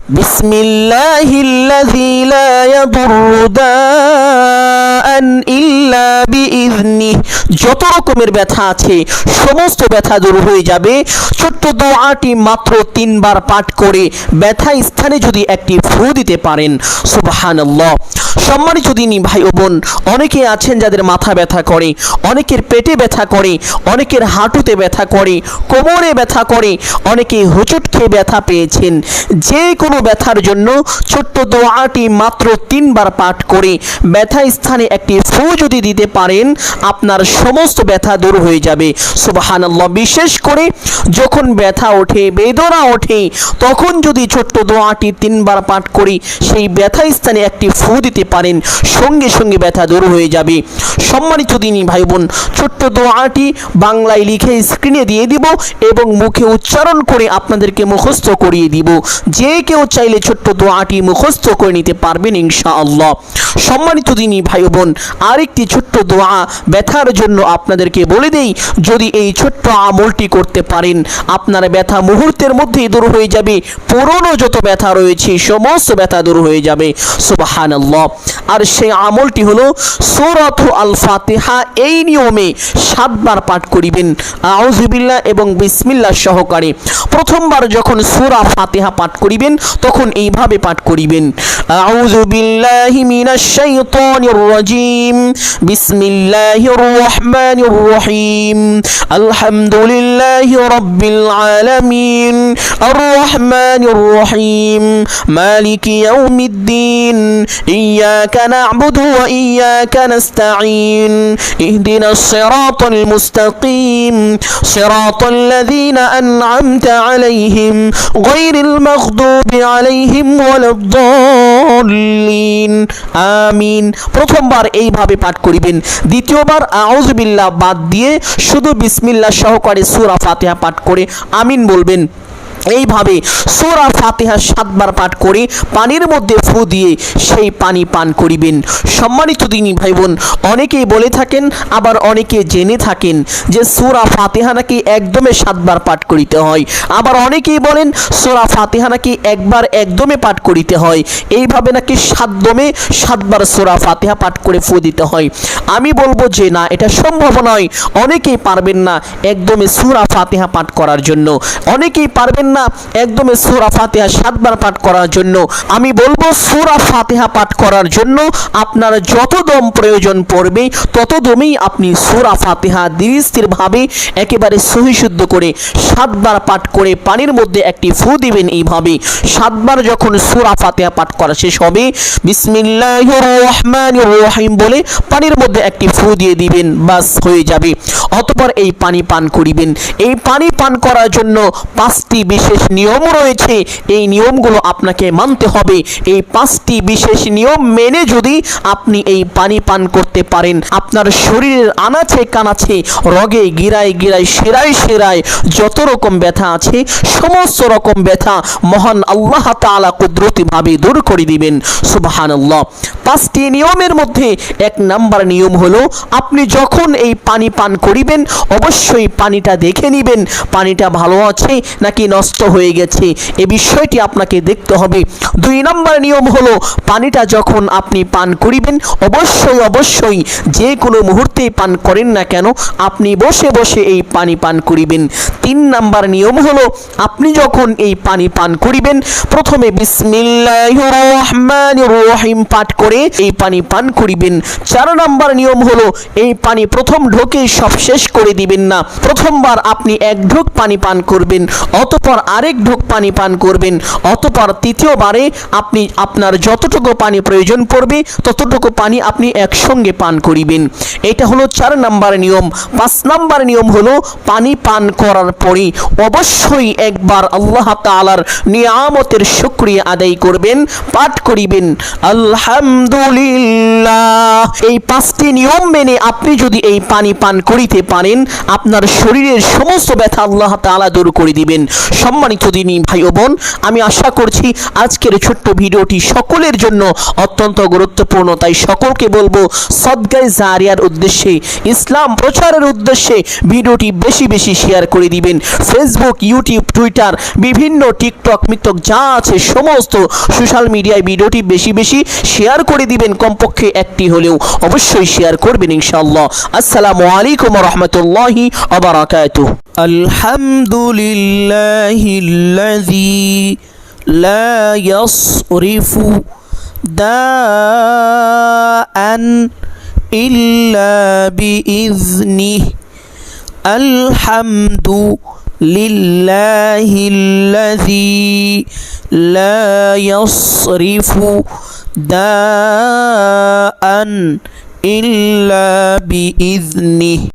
বিসমিল্লাহিল্লাযী লা ইয়াদুররু দাআন ইল্লা বিইযনিহি। যত রকমের ব্যথা আছে সমস্ত ব্যথা দূর হয়ে যাবে ছোট্ট দোয়াটি মাত্র 3 বার পাঠ করে ব্যথা স্থানে যদি একটি ফু দিতে পারেন। সুবহানাল্লাহ। সম্মানিত দিনী ভাই ও বোন, অনেকে আছেন যাদের মাথা ব্যথা করে, অনেকের পেটে ব্যথা করে, অনেকের হাঁটুতে ব্যথা করে, কোমরে ব্যথা করে, অনেকে হোঁচট খেয়ে ব্যথা পেয়েছেন। যে কোনো ব্যথার জন্য ছোট্ট দোয়াটি মাত্র 3 বার পাঠ করে ব্যথা স্থানে একটি ফু যদি দিতে পারেন আপনার সমস্ত ব্যথা দূর হয়ে যাবে। সুবহানাল্লাহ। বিশেষ করে যখন ব্যথা ওঠে, বেদনা ওঠে, তখন যদি ছোট্ট দোয়াটি 3 বার পাঠ করি সেই ব্যথা স্থানে একটি ফু দিতে পারেন, সঙ্গে সঙ্গে ব্যথা দূর হয়ে যাবে। সম্মানিত দিনী ভাই বোন, ছোট্ট দোয়াটি বাংলায় লিখে স্ক্রিনে দিয়ে দিব এবং মুখে উচ্চারণ করে আপনাদেরকে মুখস্থ করিয়ে দিব। যে কেউ চাইলে ছোট্ট দোয়াটি মুখস্থ করে নিতে পারবেন ইনশাআল্লাহ। সম্মানিত দিনী ভাই বোন, আরেকটি ছোট্ট দোয়া ব্যথার জন্য আপনাদেরকে বলে দেই, যদি এই ছোট্ট আমলটি করতে পারেন আপনার ব্যথা মুহূর্তের মধ্যেই দূর হয়ে যাবে। পুরনো যত ব্যথা রয়েছে সমস্ত ব্যথা দূর হয়ে যাবে। সুবহানাল্লাহ। আর সেই আমলটি হলো সূরাতুল আল ফাতিহা। এই নিয়মে 7 বার পাঠ করিবেন আউযু বিল্লাহ এবং বিসমিল্লাহ সহকারে। প্রথমবার যখন সূরা ফাতিহা পাঠ করিবেন তখন এইভাবে পাঠ করিবেন, আউযু বিল্লাহি মিনাশ শাইতানির রাজিম, বিসমিল্লাহির রহমানির রহিম, আলহামদুলিল্লাহি রাব্বিল আলামিন, আর রহমানির রহিম, মালিকি ইয়াউমিদ্দিন, ইয়াকা না'বুদু ওয়া ইয়াকা নাস্তাঈন, ইহদিনাস সিরাতাল মুস্তাকিম, সিরাতাল লাযীনা আন'আমতা আলাইহিম গায়রিল মাগদুবি আলাইহিম ওয়ালাদ-দাল্লিন। আমিন। প্রথমবার এইভাবে পাঠ করিবেন। দ্বিতীয়বার আউযু বিল্লাহ বাদ দিয়ে শুধু বিসমিল্লাহ সহকারে সূরা ফাতিহা পাঠ করে আমিন বলবেন। এইভাবে সূরা ফাতিহা 7 বার পাঠ করে পানির মধ্যে ফু দিয়ে সেই পানি পান করিবেন। সম্মানিত দিনী ভাই বোন, অনেকেই বলে থাকেন, আবার অনেকে জেনে থাকেন যে সূরা ফাতিহা নাকি একদমে 7 বার পাঠ করিতে হয়, আবার অনেকেই বলেন সূরা ফাতিহা নাকি একবার একদমে পাঠ করিতে হয়। এইভাবে নাকি 7 দমে 7 বার সূরা ফাতিহা পাঠ করে ফু দিতে হয়। আমি বলবো যে না, এটা সম্ভব নয়। অনেকেই পারবেন না একদমে সূরা ফাতিহা পাঠ করার জন্য, অনেকেই পারবেন না একদমে সূরা ফাতিহা 7 বার পাঠ করার জন্য। আমি বলবো সূরা ফাতিহা পাঠ করার জন্য আপনার যত দম প্রয়োজন পড়বে তত দমেই আপনি সূরা ফাতিহা ধীরে স্থিরভাবে একেবারে সহি শুদ্ধ করে 7 বার পাঠ করে পানির মধ্যে একটি ফু দিবেন। এইভাবে 7 বার যখন সূরা ফাতিহা পাঠ করা শেষ হবে বিসমিল্লাহির রহমানির রহিম বলে পানির মধ্যে একটি ফু দিয়ে দিবেন, বাস হয়ে যাবে। অতঃপর এই পানি পান করিবেন। এই পানি পান করার জন্য 5টি বিশেষ নিয়ম রয়েছে, এই নিয়মগুলো আপনাকে মানতে হবে। এই 5টি বিশেষ নিয়ম মেনে যদি আপনি এই পানি পান করতে পারেন আপনার শরীরের আনাচে কানাচে, রগে গিরায় গিরায়, শিরায় শিরায় যত রকম ব্যথা আছে সমস্ত রকম ব্যথা মহান আল্লাহ তাআলা কুদরতিভাবে দূর করে দিবেন। সুবহানাল্লাহ। 5টি নিয়মের মধ্যে 1 নাম্বার নিয়ম হলো আপনি যখন এই পানি পান করিবেন অবশ্যই পানিটা দেখে নেবেন পানিটা ভালো আছে নাকি নষ্ট হয়ে গেছে, এই বিষয়টি আপনাকে দেখতে হবে। 2 নাম্বার নিয়ম হলো পানিটা যখন আপনি পান করিবেন অবশ্যই অবশ্যই যে কোনো মুহূর্তেই পান করেন না কেন আপনি বসে বসে এই পানি পান করিবেন। 3 নাম্বার নিয়ম হলো আপনি যখন এই পানি পান করিবেন প্রথমে বিসমিল্লাহির রহমানির রহিম পাঠ করে এই পানি পান করিবেন। 4 নাম্বার নিয়ম হলো এই পানি প্রথম ঢোকেই সব শেষ করে দিবেন না। প্রথমবার আপনি 1 ঢোক পানি পান করবেন, অতঃপর আরেক ঢোক পানি পান করবেন, অতঃপর তৃতীয়বারে আপনি আপনার যতটুকু পানি প্রয়োজন পড়বে ততটুকু পানি আপনি একসঙ্গে পান করিবেন। এটা হলো 4 নাম্বার নিয়ম। 5 নাম্বার নিয়ম হলো পানি পান করার পরে অবশ্যই একবার আল্লাহ তাআলার নিয়ামতের শুকরিয়া আদায় করবেন, পাঠ করিবেন আলহামদুলিল্লাহ। এই 5টি নিয়ম মেনে আপনি যদি এই পানি পান করিতে পারেন আপনার শরীরের সমস্ত ব্যথা আল্লাহ তাআলা দূর করে দিবেন। সম্মানিত দিনী ভাই ও বোন, আমি আশা করছি আজকের ছোট্ট ভিডিওটি সকলের জন্য অত্যন্ত গুরুত্বপূর্ণ। তাই সকলকে বলবো সদকায়ে জারিয়ার উদ্দেশ্যে, ইসলাম প্রচারের উদ্দেশ্যে ভিডিওটি বেশি বেশি শেয়ার করে দিবেন। ফেসবুক, ইউটিউব, টুইটার, বিভিন্ন টিকটক মিটক যা আছে সমস্ত সোশ্যাল মিডিয়ায় ভিডিওটি বেশি বেশি শেয়ার করে দিবেন। কমপক্ষে একটি হলেও অবশ্যই শেয়ার করবেন ইনশাআল্লাহ। আসসালামু আলাইকুম ওয়া রাহমাতুল্লাহি ওয়া বারাকাতুহু। আলহামদুলিল্লাহিল্লাযী লা ইয়াসরিফু দাআন ইল্লা বিইذনিহি আলহামদু লিল্লাহিল্লাযী লা ইয়াসরিফু দাআন ইল্লা বিইذনিহি।